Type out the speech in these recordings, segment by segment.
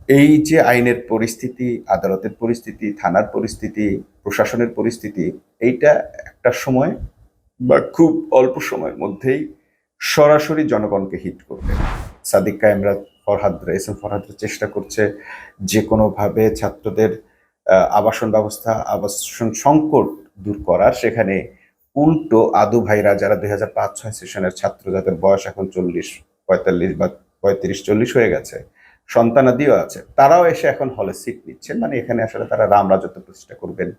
এই যে আইনের পরিস্থিতি, আদালতের পরিস্থিতি, থানার পরিস্থিতি, প্রশাসনের পরিস্থিতি, এইটা একটা সময় বা খুব অল্প সময়ের মধ্যেই সরাসরি জনগণকে হিট করবে। সাদিক কায়েমরা, ফরহাদরা, এস এম ফরহাদরা চেষ্টা করছে যে কোনোভাবে ছাত্রদের আবাসন ব্যবস্থা, আবাসন সংকট দূর করার। সেখানে উল্টো আদু ভাইরা, যারা 2005-06 সেশনের ছাত্র, যাদের বয়স এখন 40, 45 বা 35-40 হয়ে গেছে, সন্তানাদিও আছে, তারাও এসে এখন হলে সিট নিচ্ছেন। মানে এখানে আসলে তারা রাম রাজত্ব প্রতিষ্ঠা করবেন,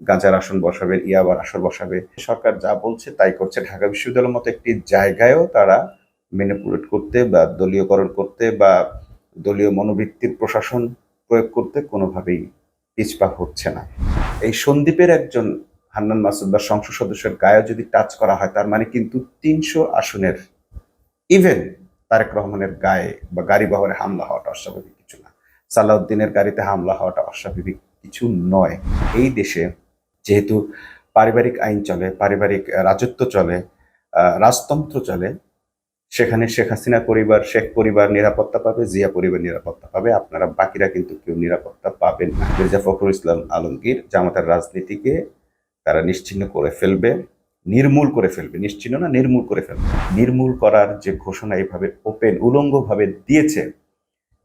গাঁজার আসন বসাবেন, ইয়াবার আসর বসাবে। সরকার যা বলছে তাই করছে। ঢাকা বিশ্ববিদ্যালয়ের মতো একটি জায়গায়ও তারা ম্যানিপুলেট করতে বা দলীয়করণ করতে বা দলীয় মনোবৃত্তির প্রশাসন প্রয়োগ করতে কোনোভাবেই পিছপা হচ্ছে না। এই সন্দ্বীপের একজন হান্নান মাসুদ বা সংসদ সদস্যের গায়ে যদি টাচ করা হয়, তার মানে কিন্তু 300 আসনের, ইভেন তারেক রহমানের গায়ে বা গাড়ি বহরে হামলা হওয়াটা অস্বাভাবিক কিছু না। সালাউদ্দিনের গাড়িতে হামলা হওয়াটা অস্বাভাবিক কিছু নয়। এই দেশে যেহেতু পারিবারিক আইন চলে, পারিবারিক রাজত্ব চলে, রাজতন্ত্র চলে, সেখানে শেখ হাসিনা পরিবার, শেখ পরিবার নিরাপত্তা পাবে, জিয়া পরিবার নিরাপত্তা পাবে। আপনারা বাকিরা কিন্তু কেউ নিরাপত্তা পাবেন না। মির্জা ফখরুল ইসলাম আলমগীর জামাতের রাজনীতিকে তারা নিশ্চিহ্ন করে ফেলবে, নির্মূল করে ফেলবে। নিশ্চিহ্ন না, নির্মূল করে ফেলবে। নির্মূল করার যে ঘোষণা এইভাবে ওপেন উলঙ্গভাবে দিয়েছে,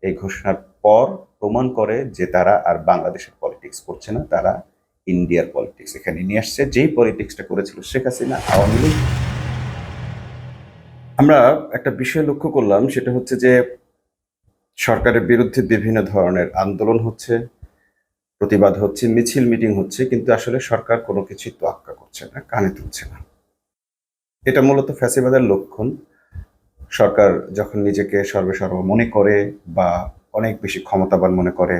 এই ঘোষণার পর প্রমাণ করে যে তারা আর বাংলাদেশের পলিটিক্স করছে না, তারা ইন্ডিয়ার পলিটিক্স এখানে নিয়ে আসছে। যেই পলিটিক্সটা করেছিল শেখ হাসিনা, আওয়ামী লীগ। আমরা একটা বিষয় লক্ষ্য করলাম, সেটা হচ্ছে যে সরকারের বিরুদ্ধে বিভিন্ন ধরনের আন্দোলন হচ্ছে, প্রতিবাদ হচ্ছে, মিছিল মিটিং হচ্ছে, কিন্তু আসলে সরকার কোনো কিছুই তোয়াক্কা করছে না, কানে তুলছে না। এটা মূলত ফ্যাসিবাদের লক্ষণ। সরকার যখন নিজেকে সর্বেসর্ব মনে করে বা অনেক বেশি ক্ষমতাবান মনে করে,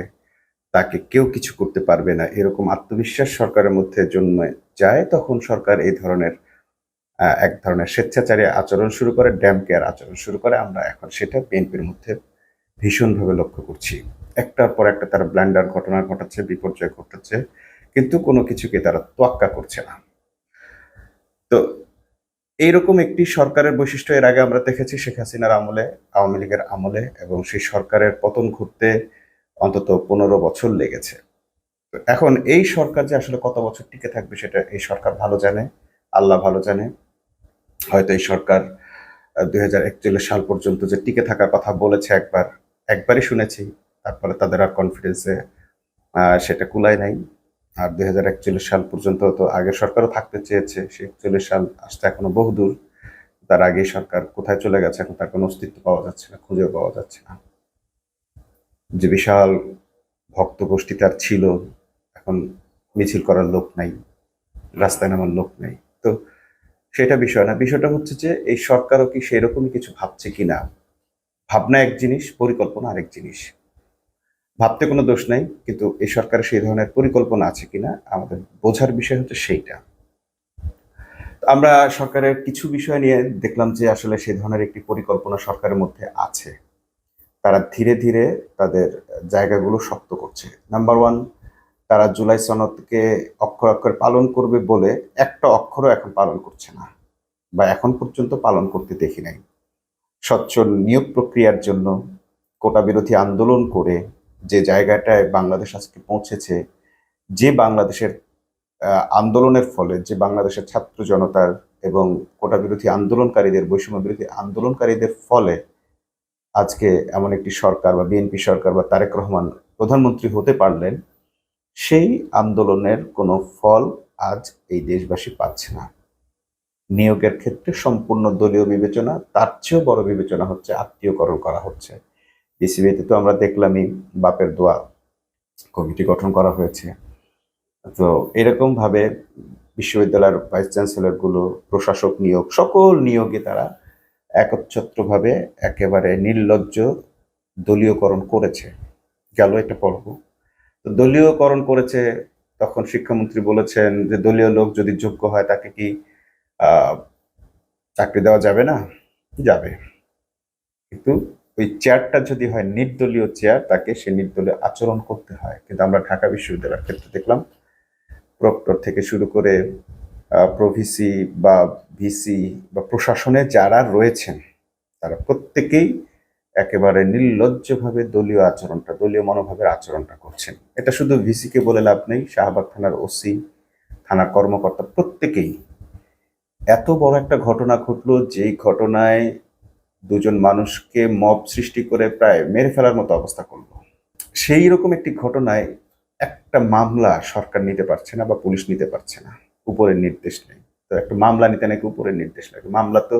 তাকে কেউ কিছু করতে পারবে না, এরকম আত্মবিশ্বাস সরকারের মধ্যে জন্মে যায়, তখন সরকার এই ধরনের এক ধরনের স্বেচ্ছাচারী আচরণ শুরু করে, ড্যাম কেয়ার আচরণ শুরু করে। আমরা এখন সেটা বিএনপির মধ্যে ভীষণভাবে লক্ষ্য করছি। একটার পর একটা তারা ব্ল্যান্ডার ঘটনা ঘটাচ্ছে, বিপর্যয় ঘটাচ্ছে, কিন্তু কোনো কিছুকে তারা তোয়াক্কা করছে না। তো এইরকম একটি সরকারের বৈশিষ্ট্য এর আগে আমরা দেখেছি শেখ হাসিনার আমলে, আওয়ামী লীগের আমলে, এবং সেই সরকারের পতন ঘটতে অন্তত 15 বছর লেগেছে। তো এখন এই সরকার যে আসলে কত বছর টিকে থাকবে, সেটা এই সরকার ভালো জানে, আল্লাহ ভালো জানে। হয়তো এই সরকার 2041 সাল পর্যন্ত যে টিকে থাকার কথা বলেছে, একবারই শুনেছি। তারপরে তাদের আর কনফিডেন্সে সেটা কুলায় নাই। আর 2041 সাল পর্যন্ত তো আগের সরকারও থাকতে চেয়েছে, সে 41 সাল আসতে এখনো বহুদূর। তার আগে সরকার কোথায় চলে গেছে, এখন তার কোনো অস্তিত্ব পাওয়া যাচ্ছে না, খুঁজেও পাওয়া যাচ্ছে না। যে বিশাল ভক্ত গোষ্ঠী তার ছিল, এখন মিছিল করার লোক নাই, রাস্তায় নামার লোক নাই। তো সেটা বিষয় না, বিষয়টা হচ্ছে যে এই সরকারও কি সেরকমই কিছু ভাবছে কিনা। ভাবনা এক জিনিস, পরিকল্পনা আরেক জিনিস। ভাবতে কোনো দোষ নাই, কিন্তু এই সরকারের সেই ধরনের পরিকল্পনা আছে কিনা আমাদের বোঝার বিষয় হচ্ছে সেইটা। আমরা সরকারের কিছু বিষয় নিয়ে দেখলাম যে আসলে সেই ধরনের একটি পরিকল্পনা সরকারের মধ্যে আছে। তারা ধীরে ধীরে তাদের জায়গাগুলো শক্ত করছে। নাম্বার ওয়ান, তারা জুলাই সনদকে অক্ষর অক্ষরে পালন করবে বলে একটা অক্ষরও এখন পালন করছে না, বা এখন পর্যন্ত পালন করতে দেখি নাই। স্বচ্ছ নিয়োগ প্রক্রিয়ার জন্য কোটা বিরোধী আন্দোলন করে যে জায়গাটায় বাংলাদেশ আজকে পৌঁছেছে, যে বাংলাদেশের আন্দোলনের ফলে, যে বাংলাদেশের ছাত্র জনতার এবং কোটা বিরোধী আন্দোলনকারীদের, বৈষম্য বিরোধী আন্দোলনকারীদের ফলে আজকে এমন একটি সরকার বা বিএনপি সরকার বা তারেক রহমান প্রধানমন্ত্রী হতে পারলেন, সেই আন্দোলনের কোনো ফল আজ এই দেশবাসী পাচ্ছে না। নিয়োগের ক্ষেত্রে সম্পূর্ণ দলীয় বিবেচনা, তার চেয়েও বড় বিবেচনা হচ্ছে আত্মীয়করণ করা হচ্ছে। বিসিবিতে তো আমরা দেখলামই, বাপের দোয়া কমিটি গঠন করা হয়েছে। তো এরকম ভাবে বিশ্ববিদ্যালয়ের ভাইস চ্যান্সেলর গুলো, প্রশাসক নিয়োগ, সকল নিয়োগে তারা একচ্ছত্রভাবে একেবারে নির্লজ্জ দলীয়করণ করেছে। গেল একটা পর্ব। তো দলীয়করণ করেছে, তখন শিক্ষামন্ত্রী বলেছেন যে দলীয় লোক যদি যোগ্য হয় তাকে কি আহ চাকরি দেওয়া যাবে না? যাবে। কিন্তু ওই চেয়ারটা যদি হয় নির্দলীয় চেয়ার, তাকে সে নির্দলীয় আচরণ করতে হয়। কিন্তু আমরা ঢাকা বিশ্ববিদ্যালয়ের ক্ষেত্রে দেখলাম, প্রক্টর থেকে শুরু করে প্রভিসি বা ভিসি বা প্রশাসনে যারা রয়েছেন, তারা প্রত্যেকেই একেবারে নির্লজ্জভাবে দলীয় মনোভাবের আচরণটা করছেন। এটা শুধু ভিসিকে বলে লাভ নেই, শাহবাগ থানার ওসি, থানার কর্মকর্তা প্রত্যেকেই। এত বড় একটা ঘটনা ঘটলো, যেই ঘটনায় দুজন মানুষকে মব সৃষ্টি করে প্রায় মেরে ফেলার মতো অবস্থা করলো। সেই রকম একটি ঘটনায় একটা মামলা সরকার নিতে পারছে না বা পুলিশ নিতে পারছে না, উপরের নির্দেশ নেই। তো একটা মামলা নিতে নাকি উপরের নির্দেশ লাগে। মামলা তো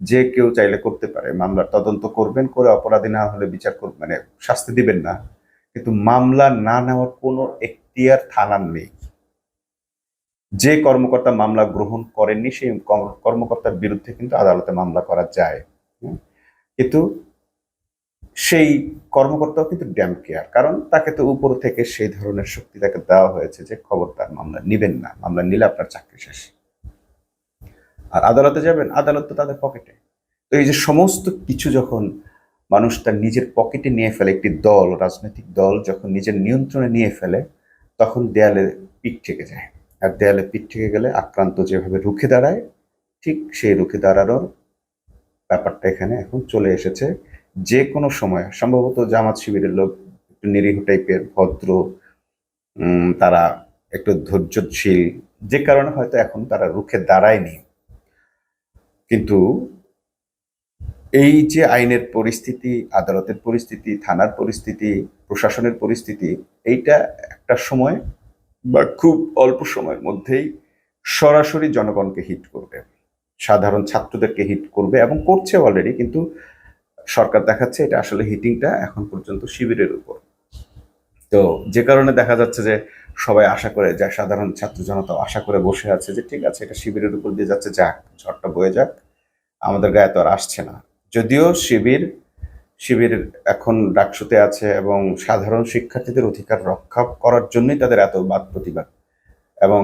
যে কেউ চাইলে করতে পারে, মামলার তদন্ত করবেন, করে অপরাধী না হলে বিচার করবেন, মানে শাস্তি দিবেন না, কিন্তু মামলা না নেওয়ার কোনো এখতিয়ার থানার নেই। যে কর্মকর্তা মামলা গ্রহণ করেননি সেই কর্মকর্তার বিরুদ্ধে কিন্তু আদালতে মামলা করা যায়। কিন্তু সেই কর্মকর্তাও কিন্তু ড্যাম কেয়ার, কারণ তাকে তো উপর থেকে সেই ধরনের শক্তি তাকে দেওয়া হয়েছে যে খবরদার মামলা নিবেন না, মামলা নিলে আপনার চাকরি শেষ। আর আদালতে যাবেন, আদালত তো তাদের পকেটে। তো এই যে সমস্ত কিছু যখন মানুষ তার নিজের পকেটে নিয়ে ফেলে, একটি দল, রাজনৈতিক দল যখন নিজের নিয়ন্ত্রণে নিয়ে ফেলে, তখন দেয়ালে পিঠ থেকে যায়। আর দেয়ালে পিঠ থেকে গেলে আক্রান্ত যেভাবে রুখে দাঁড়ায়, ঠিক সেই রুখে দাঁড়ানোর ব্যাপারটা এখানে এখন চলে এসেছে। যে কোনো সময় সম্ভবত জামাত শিবিরের লোক একটু নিরীহ টাইপের, ভদ্র, তারা একটু ধৈর্যশীল, যে কারণে হয়তো এখন তারা রুখে দাঁড়ায়নি। কিন্তু এই যে আইনের পরিস্থিতি, আদালতের পরিস্থিতি, থানার পরিস্থিতি, প্রশাসনের পরিস্থিতি, এইটা একটা সময় বা খুব অল্প সময়ের মধ্যেই সরাসরি জনগণকে হিট করবে, সাধারণ ছাত্রদেরকে হিট করবে, এবং করছে অলরেডি। কিন্তু সরকার দেখাচ্ছে এটা আসলে হিটিংটা এখন পর্যন্ত শিবিরের উপর। তো যে কারণে দেখা যাচ্ছে যে সবাই আশা করে, যা সাধারণ ছাত্র জনতা আশা করে বসে আছে যে ঠিক আছে, এটা শিবিরের উপর দিয়ে যাচ্ছে, যাক, ঝড়টা বয়ে যাক, আমাদের গায়ে তো আর আসছে না। যদিও শিবির শিবির এখন ডাকসুতে আছে এবং সাধারণ শিক্ষার্থীদের অধিকার রক্ষা করার জন্যই তাদের এত বাদ প্রতিবাদ। এবং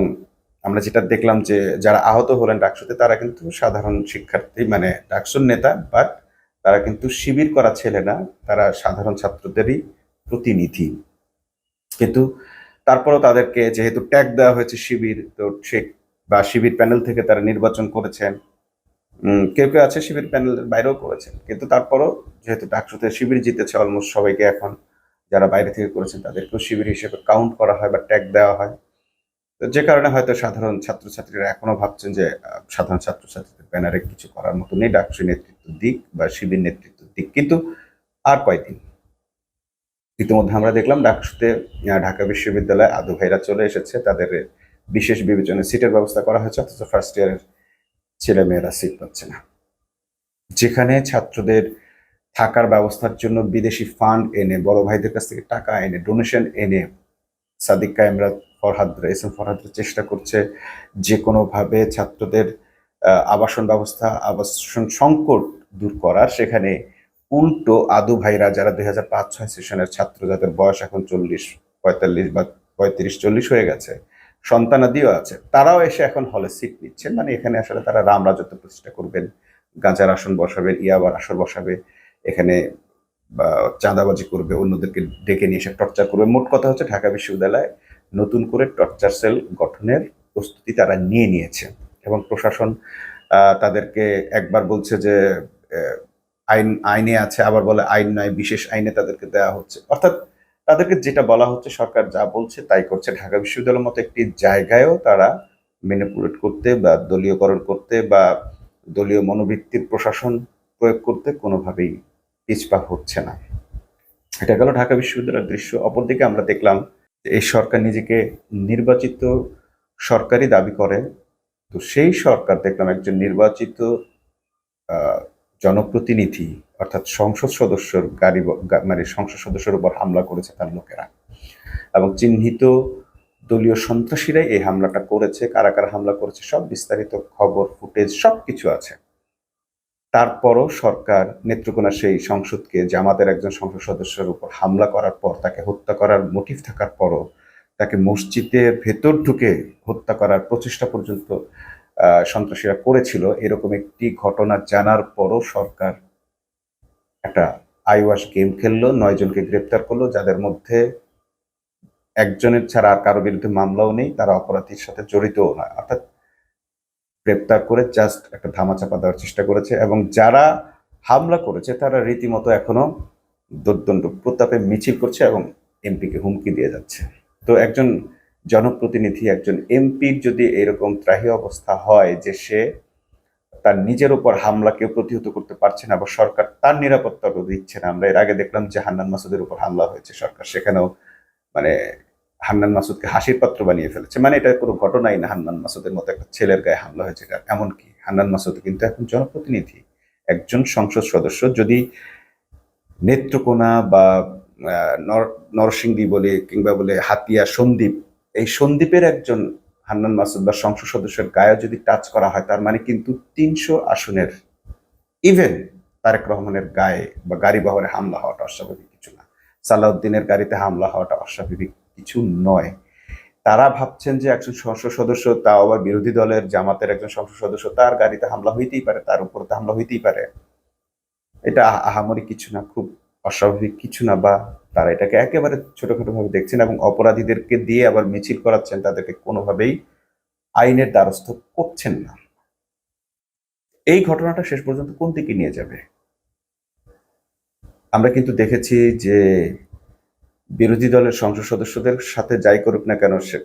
আমরা যেটা দেখলাম যে যারা আহত হলেন ডাকসুতে, তারা কিন্তু সাধারণ শিক্ষার্থী, মানে ডাকসুর নেতা, বাট তারা কিন্তু শিবির করা ছেলে না, তারা সাধারণ ছাত্রদেরই প্রতিনিধি। কিন্তু তারপরেও তাদেরকে যেহেতু ট্যাগ দেওয়া হয়েছে শিবির, তো সে বা শিবির প্যানেল থেকে তারা নির্বাচন করেছেন, কেউ কেউ আছে শিবির প্যানেলের বাইরেও করেছেন, কিন্তু তারপরও যেহেতু ডাকসুতে শিবির জিতেছে, অলমোস্ট সবাইকে এখন যারা বাইরে থেকে করেছেন তাদেরকেও শিবির হিসেবে কাউন্ট করা হয় বা ট্যাগ দেওয়া হয়। তো যে কারণে হয়তো সাধারণ ছাত্রছাত্রীরা এখনো ভাবছেন যে সাধারণ ছাত্রছাত্রীদের ব্যানারে কিছু করার মতো নেই, ডাকসু নেতৃত্ব দিক বা শিবির নেতৃত্ব দিক। কিন্তু আর কয়দিন, ইতিমধ্যে আমরা দেখলাম ডাকসুতে ঢাকা বিশ্ববিদ্যালয়ে আদু ভাইরা চলে এসেছে, তাদের বিশেষ বিবেচনায় সিটের ব্যবস্থা করা হয়েছে, অথচ ফার্স্ট ইয়ারের ছেলেমেয়েরা সিট পাচ্ছে না। যেখানে ছাত্রদের থাকার ব্যবস্থার জন্য বিদেশি ফান্ড এনে, বড় ভাইদের কাছ থেকে টাকা এনে, ডোনেশন এনে, সাদিক কায়েমরা, ফরহাদরা, এস এম ফরহাদরা চেষ্টা করছে যে কোনোভাবে ছাত্রদের আবাসন ব্যবস্থা, আবাসন সংকট দূর করার। সেখানে উল্টো আদু ভাইরা, যারা 2005-06 সেশনের ছাত্র, যাদের বয়স এখন 40-45 বা 35-40 হয়ে গেছে, সন্তানাদিও আছে, তারাও এসে এখন হলে সিট নিচ্ছেন। মানে এখানে আসলে তারা রাম রাজত্ব প্রতিষ্ঠা করবেন, গাঁজার আসন বসাবে, ইয়াবার আসর বসাবে, এখানে চাঁদাবাজি করবে, অন্যদেরকে ডেকে নিয়ে এসে টর্চার করবে। মোট কথা হচ্ছে ঢাকা বিশ্ববিদ্যালয়ে নতুন করে টর্চার সেল গঠনের প্রস্তুতি তারা নিয়ে নিয়েছে। এবং প্রশাসন তাদেরকে একবার বলছে যে আইনে আছে, আবার বলে আইন নয়, বিশেষ আইনে তাদেরকে দেওয়া হচ্ছে। অর্থাৎ তাদেরকে যেটা বলা হচ্ছে, সরকার যা বলছে তাই করছে। ঢাকা বিশ্ববিদ্যালয়ের মতো একটি জায়গায়ও তারা ম্যানিপুলেট করতে বা দলীয়করণ করতে বা দলীয় মনোবৃত্তির প্রশাসন প্রয়োগ করতে কোনোভাবেই পিছপা হচ্ছে না। এটা গেল ঢাকা বিশ্ববিদ্যালয়ের দৃশ্য। অপরদিকে আমরা দেখলাম যে এই সরকার নিজেকে নির্বাচিত সরকারই দাবি করে। তো সেই সরকার দেখলাম একজন নির্বাচিত জনপ্রতিনিধি, অর্থাৎ সংসদ সদস্যর গাড়ি, মানে সংসদ সদস্যের উপর হামলা করেছে তার লোকেরা, এবং চিহ্নিত দলীয় সন্ত্রাসীরাই এই হামলাটা করেছে। কারা কারা হামলা করেছে সব বিস্তারিত খবর, ফুটেজ সবকিছু আছে। তারপরও সরকার নেত্রকোনা সেই সংসদকে, জামাতের একজন সংসদ সদস্যের উপর হামলা করার পর, তাকে হত্যা করার মোটিভ থাকার পরও, তাকে মসজিদের ভেতর ঢুকে হত্যা করার প্রচেষ্টা পর্যন্ত সন্ত্রাসীরা করেছিল, এরকম একটি ঘটনা জানার পরও সরকার একটা আইওয়াশ গেম খেললো, 9 জনকে গ্রেপ্তার করলো, যাদের মধ্যে একজনের ছাড়া আর কারো বিরুদ্ধে মামলাও নেই, তারা অপরাধীর সাথে জড়িতও নয়। অর্থাৎ গ্রেপ্তার করে জাস্ট একটা ধামাচাপা দেওয়ার চেষ্টা করেছে। এবং যারা হামলা করেছে তারা রীতিমতো এখনো দোর্দণ্ড প্রতাপে মিছিল করছে এবং এমপিকে হুমকি দিয়ে যাচ্ছে। তো একজন জনপ্রতিনিধি, একজন এমপির যদি এরকম ত্রাহি অবস্থা হয় যে সে তার নিজের উপর হামলা কেউ প্রতিহত করতে পারছে না বা সরকার তার নিরাপত্তাও দিচ্ছে না। আমরা এর আগে দেখলাম যে হান্নান মাসুদের উপর হামলা হয়েছে, সরকার সেখানেও মানে হান্নান মাসুদকে হাসির পাত্র বানিয়ে ফেলেছে। মানে এটা কোনো ঘটনাই না, হান্নান মাসুদের মতো একটা ছেলের গায়ে হামলা হয়েছে। এটা এমনকি হান্নান মাসুদ কিন্তু এখন জনপ্রতিনিধি, একজন সংসদ সদস্য। যদি নেত্রকোনা বা নরসিংদী বলে কিংবা বলে হাতিয়া, সন্দ্বীপ, এই সন্দ্বীপের একজন হান্নান মাসুদ বা সংসদ সদস্যের গায়ে যদি টাচ করা হয়, তার মানে কিন্তু 300 আসনের ইভেন তারেক রহমানের গায়ে বা গাড়ি বহরে হামলা হওয়াটা অস্বাভাবিক কিছু না। সালাউদ্দিনের গাড়িতে হামলা হওয়াটা অস্বাভাবিক কিছু নয়। তারা ভাবছেন যে একজন সংসদ সদস্য, তাও আবার বিরোধী দলের জামাতের একজন সংসদ সদস্য, তার গাড়িতে হামলা হইতেই পারে, তার উপর তো হামলা হইতেই পারে। এটা আহামরি কিছু না, খুব অস্বাভাবিক কিছু না, বা তারা এটাকে একেবারে ছোটখাটো ভাবে দেখছেন এবং অপরাধীদেরকে দিয়ে আবার মিছিল করাচ্ছেন, তাদেরকে কোনোভাবেই আইনের দ্বারস্থ করছেন না। এই ঘটনাটা শেষ পর্যন্ত কোন দিকে নিয়ে যাবে? আমরা কিন্তু দেখেছি যে বিরোধী দলের সংসদ সদস্যদের সাথে যাই করুক না কেন, সে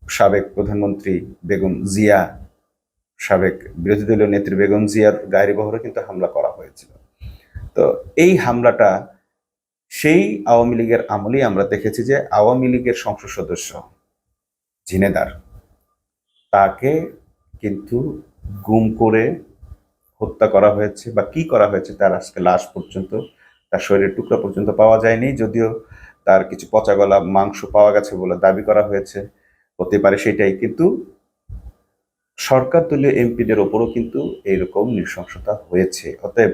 সাবেক প্রধানমন্ত্রী বেগম জিয়া, সাবেক বিরোধী দলীয় নেত্রী বেগম জিয়ার গাড়ি বহরে কিন্তু হামলা করা হয়েছিল। তো এই হামলাটা সেই আওয়ামী লীগের আমলেই আমরা দেখেছি যে আওয়ামী লীগের সংসদ সদস্য ঝিনেদার, তাকে কিন্তু গুম করে হত্যা করা হয়েছে, বা কি করা হয়েছে তার আজকে লাশ পর্যন্ত, তার শরীরের টুকরা পর্যন্ত পাওয়া যায়নি। যদিও তার কিছু পচা গলা মাংস পাওয়া গেছে বলে দাবি করা হয়েছে, হতে পারে সেটাই। কিন্তু সরকার দলীয় এমপিদের ওপরও কিন্তু এইরকম নৃশংসতা হয়েছে। অতএব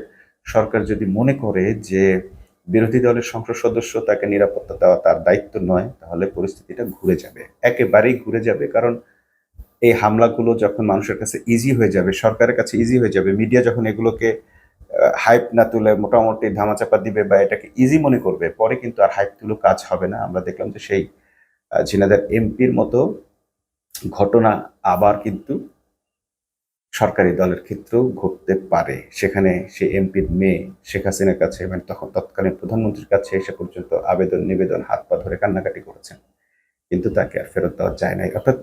সরকার যদি মনে করে যে বিরোধী দলের সংসদ সদস্য তাকে নিরাপত্তা দেওয়া তার দায়িত্ব নয়, তাহলে পরিস্থিতিটা ঘুরে যাবে, একেবারেই ঘুরে যাবে। কারণ এই হামলাগুলো যখন মানুষের কাছে ইজি হয়ে যাবে, সরকারের কাছে ইজি হয়ে যাবে, মিডিয়া যখন এগুলোকে হাইপ না তুলে মোটামুটি ধামাচাপা দিবে বা এটাকে ইজি মনে করবে, পরে কিন্তু আর হাইপ তুলে কাজ হবে না। আমরা দেখলাম যে সেই ঝিনাইদহ এমপির মতো ঘটনা আবার কিন্তু সরকারি দলের ক্ষেত্রেও ঘটতে পারে। সেখানে সে এমপির মেয়ে শেখ হাসিনার কাছে এবং তখন তৎকালীন প্রধানমন্ত্রীর কাছে এসে পর্যন্ত আবেদন নিবেদন হাত পা ধরে কান্নাকাটি করেছেন, কিন্তু তাকে আর ফেরত দেওয়া যায় নাই। অর্থাৎ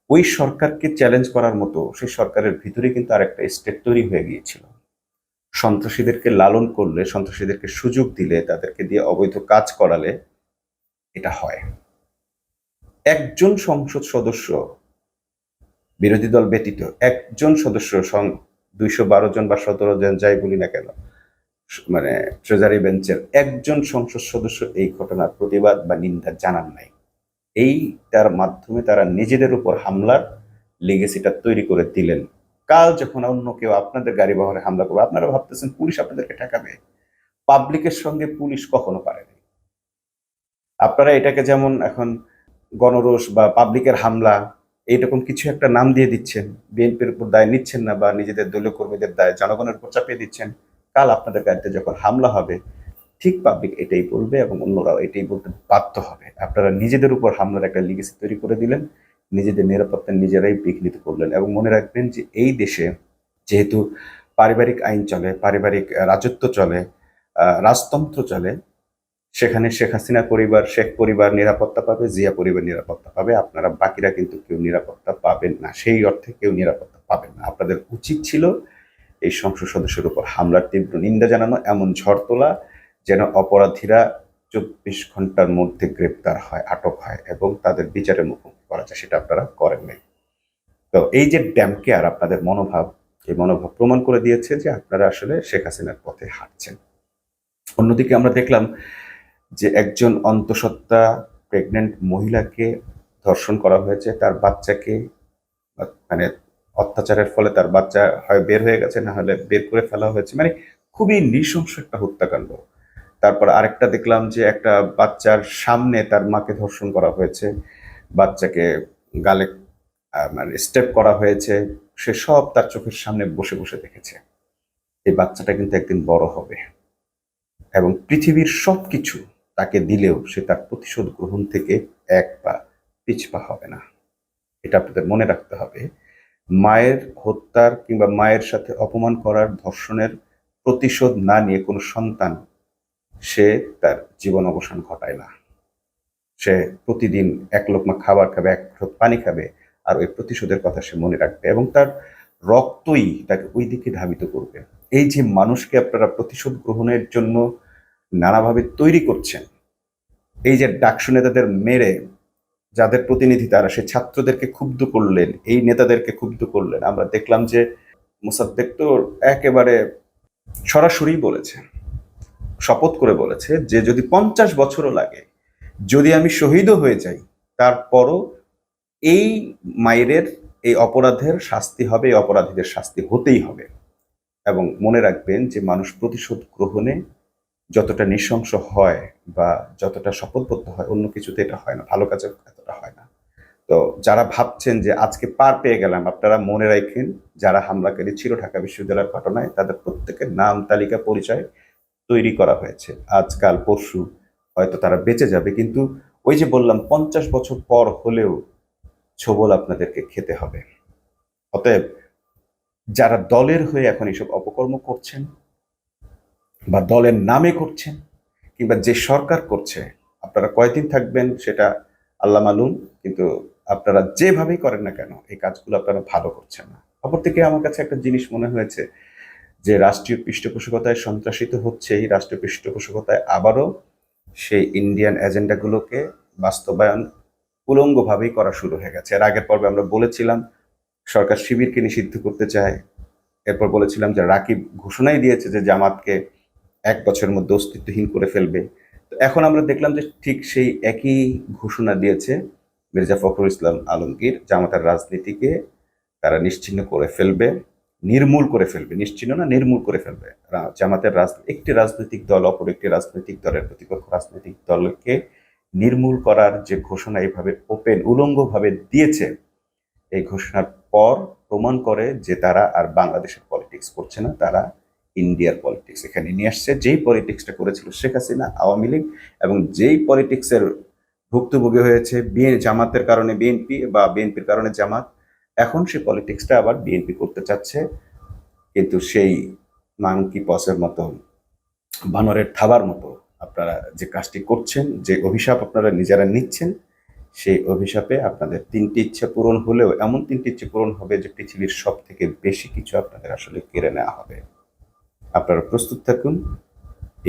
ওই সরকারকে চ্যালেঞ্জ করার মতো সেই সরকারের ভিতরে কিন্তু আরেকটা স্টেট তৈরি হয়ে গিয়েছিল। সন্ত্রাসীদেরকে লালন করলে, সন্ত্রাসীদেরকে সুযোগ দিলে, তাদেরকে দিয়ে অবৈধ কাজ করালে এটা হয়। একজন সংসদ সদস্য, বিরোধী দল ব্যতীত একজন সদস্য, 212 জন বা 17 জন যাই বলি না কেন, মানে ট্রেজারি বেঞ্চের একজন সংসদ সদস্য এই ঘটনার প্রতিবাদ বা নিন্দা জানান নাই। এইটার মাধ্যমে তারা নিজেদের উপর হামলার লেগেসিটা তৈরি করে দিলেন। কাল যখন অন্য কেউ আপনাদের গাড়ি বহরে হামলা করবে, আপনারা ভাবতেছেন পুলিশ আপনাদেরকে ঠেকাবে। পাবলিকের সঙ্গে পুলিশ কখনো পারেনি। আপনারা এটাকে যেমন এখন গণরোষ বা পাবলিকের হামলা এইরকম কিছু একটা নাম দিয়ে দিচ্ছেন, বিএনপির উপর দায় নিচ্ছেন না, বা নিজেদের দলীয় কর্মীদের দায় জনগণের উপর চাপিয়ে দিচ্ছেন। কাল আপনাদের গাড়িতে যখন হামলা হবে, ঠিক পাবলিক এটাই বলবে এবং অন্যরাও এটাই বলতে বাধ্য হবে। আপনারা নিজেদের উপর হামলার একটা লিগেসি তৈরি করে দিলেন, নিজেদের নিরাপত্তা নিজেরাই বিঘ্নিত করলেন। এবং মনে রাখবেন যে এই দেশে যেহেতু পারিবারিক আইন চলে, পারিবারিক রাজত্ব চলে, রাজতন্ত্র চলে, সেখানে শেখ হাসিনা পরিবার, শেখ পরিবার নিরাপত্তা পাবে, জিয়া পরিবার নিরাপত্তা পাবে, আপনারা বাকিরা কিন্তু কেউ নিরাপত্তা পাবেন না। সেই অর্থে কেউ নিরাপত্তা পাবেন না। আপনাদের উচিত ছিল এই সংসদ সদস্যের উপর হামলার তীব্র নিন্দা জানানো, এমন ঝড় তোলা যেন অপরাধীরা 24 ঘন্টার মধ্যে গ্রেপ্তার হয়, আটক হয় এবং তাদের বিচারের মুখোমুখি করা যায়। সেটা আপনারা করেন নাই। তো এই যে ড্যাম কেয়ার, আপনাদের মনোভাব, এই মনোভাব প্রমাণ করে দিয়েছে যে আপনারা আসলে শেখ হাসিনার পথে হাঁটছেন। অন্যদিকে আমরা দেখলাম যে একজন অন্তঃসত্ত্বা প্রেগনেন্ট মহিলাকে ধর্ষণ করা হয়েছে, তার বাচ্চাকে মানে অত্যাচারের ফলে তার বাচ্চা হয় বের হয়ে গেছে, না হলে বের করে ফেলা হয়েছে। মানে খুবই নৃশংস একটা হত্যাকাণ্ড। তারপর আরেকটা দেখলাম যে একটা বাচ্চার সামনে তার মাকে ধর্ষণ করা হয়েছে, বাচ্চাকে গালে মানে স্টেপ করা হয়েছে, সে সব তার চোখের সামনে বসে বসে দেখেছে। এই বাচ্চাটা কিন্তু একদিন বড় হবে এবং পৃথিবীর সবকিছু তাকে দিলেও সে তার প্রতিশোধ গ্রহণ থেকে এক পা পিছপা হবে না। এটা আপনাদের মনে রাখতে হবে। মায়ের হত্যার কিংবা মায়ের সাথে অপমান করার, ধর্ষণের প্রতিশোধ না নিয়ে কোনো সন্তান সে তার জীবন অবসান ঘটায় না। সে প্রতিদিন এক লোকমা খাবার খাবে, এক ঢোক পানি খাবে, আর ওই প্রতিশোধের কথা সে মনে রাখবে এবং তার রক্তই তাকে ওই দিকে ধাবিত করবে। এই যে মানুষকে আপনারা প্রতিশোধ গ্রহণের জন্য নানাভাবে তৈরি করছেন, এই যে ডাকসু নেতাদের মেরে যাদের প্রতিনিধি তারা সে ছাত্রদেরকে ক্ষুব্ধ করলেন, এই নেতাদেরকে ক্ষুব্ধ করলেন, আমরা দেখলাম যে মোসাদ্দেক তো একেবারে সরাসরি বলেছে, শপথ করে বলেছে যে যদি 50 বছরও লাগে, যদি আমি শহীদও হয়ে যাই, তারপরও এই মায়ের এই অপরাধের শাস্তি হবে, এই অপরাধীদের শাস্তি হতেই হবে। এবং মনে রাখবেন যে মানুষ প্রতিশোধ গ্রহণে যতটা নৃশংস হয় বা যতটা শপথবদ্ধ হয়, অন্য কিছুতে এটা হয় না, ভালো কাজে এতটা হয় না। তো যারা ভাবছেন যে আজকে পার পেয়ে গেলাম, আপনারা মনে রাখেন যারা হামলাকারী ছিল ঢাকা বিশ্ববিদ্যালয়ের ঘটনায় তাদের প্রত্যেকের নাম তালিকা পরিচয় তৈরি করা হয়েছে। আজকাল পরশু হয়তো তারা বেঁচে যাবে, কিন্তু ওই যে বললাম 50 বছর পর হলেও ছোবল আপনাদেরকে খেতে হবে। অতএব যারা দলের হয়ে এখন এসব অপকর্ম করছেন বা দলের নামে করছেন, কিংবা যে সরকার করছে, আপনারা কয়দিন থাকবেন সেটা আল্লাহ মালুম, কিন্তু আপনারা যেভাবেই করেন না কেন এই কাজগুলো আপনারা ভালো করছেন না। অপরদিকে আমার কাছে একটা জিনিস মনে হয়েছে যে রাষ্ট্রীয় পৃষ্ঠপোষকতায় সন্ত্রাসিত হচ্ছে, এই রাষ্ট্রীয় পৃষ্ঠপোষকতায় আবারও সেই ইন্ডিয়ান এজেন্ডাগুলোকে বাস্তবায়ন উলঙ্গভাবেই করা শুরু হয়ে গেছে। এর আগের পর্বে আমরা বলেছিলাম সরকার শিবিরকে নিষিদ্ধ করতে চায়, এরপর বলেছিলাম যে রাকিব ঘোষণাই দিয়েছে যে জামাতকে 1 বছরের মধ্যে অস্তিত্বহীন করে ফেলবে। তো এখন আমরা দেখলাম যে ঠিক সেই একই ঘোষণা দিয়েছে মির্জা ফখরুল ইসলাম আলমগীর, জামাতের রাজনীতিকে তারা নিশ্চিহ্ন করে ফেলবে, নির্মূল করে ফেলবে, নিশ্চিহ্ন না নির্মূল করে ফেলবে। জামাতের একটি রাজনৈতিক দল অপর একটি রাজনৈতিক দলের প্রতিপক্ষ রাজনৈতিক দলকে নির্মূল করার যে ঘোষণা এইভাবে ওপেন উলঙ্গভাবে দিয়েছে, এই ঘোষণার পর প্রমাণ করে যে তারা আর বাংলাদেশের পলিটিক্স করছে না, তারা ইন্ডিয়ার পলিটিক্স এখানে নিয়ে আসছে। যেই পলিটিক্সটা করেছিল শেখ হাসিনা, আওয়ামী লীগ, এবং যেই পলিটিক্সের ভুক্তভোগী হয়েছে জামাতের কারণে বিএনপি বা বিএনপির কারণে জামাত, এখন সেই পলিটিক্সটা আবার বিএনপি করতে চাচ্ছে। কিন্তু সেই মাংকি পসের মতো, বানরের থাবার মতো আপনারা যে কাজটি করছেন, যে অভিশাপ আপনারা নিজেরা নিচ্ছেন, সেই অভিশাপে আপনাদের 3টি ইচ্ছা পূরণ হলেও এমন 3টি ইচ্ছে পূরণ হবে যে পৃথিবীর সব থেকে বেশি কিছু আপনাদের আসলে কেড়ে নেওয়া হবে। আপনারা প্রস্তুত থাকুন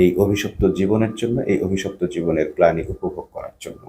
এই অভিশপ্ত জীবনের জন্য, এই অভিশপ্ত জীবনের গ্লানি উপভোগ করার জন্য।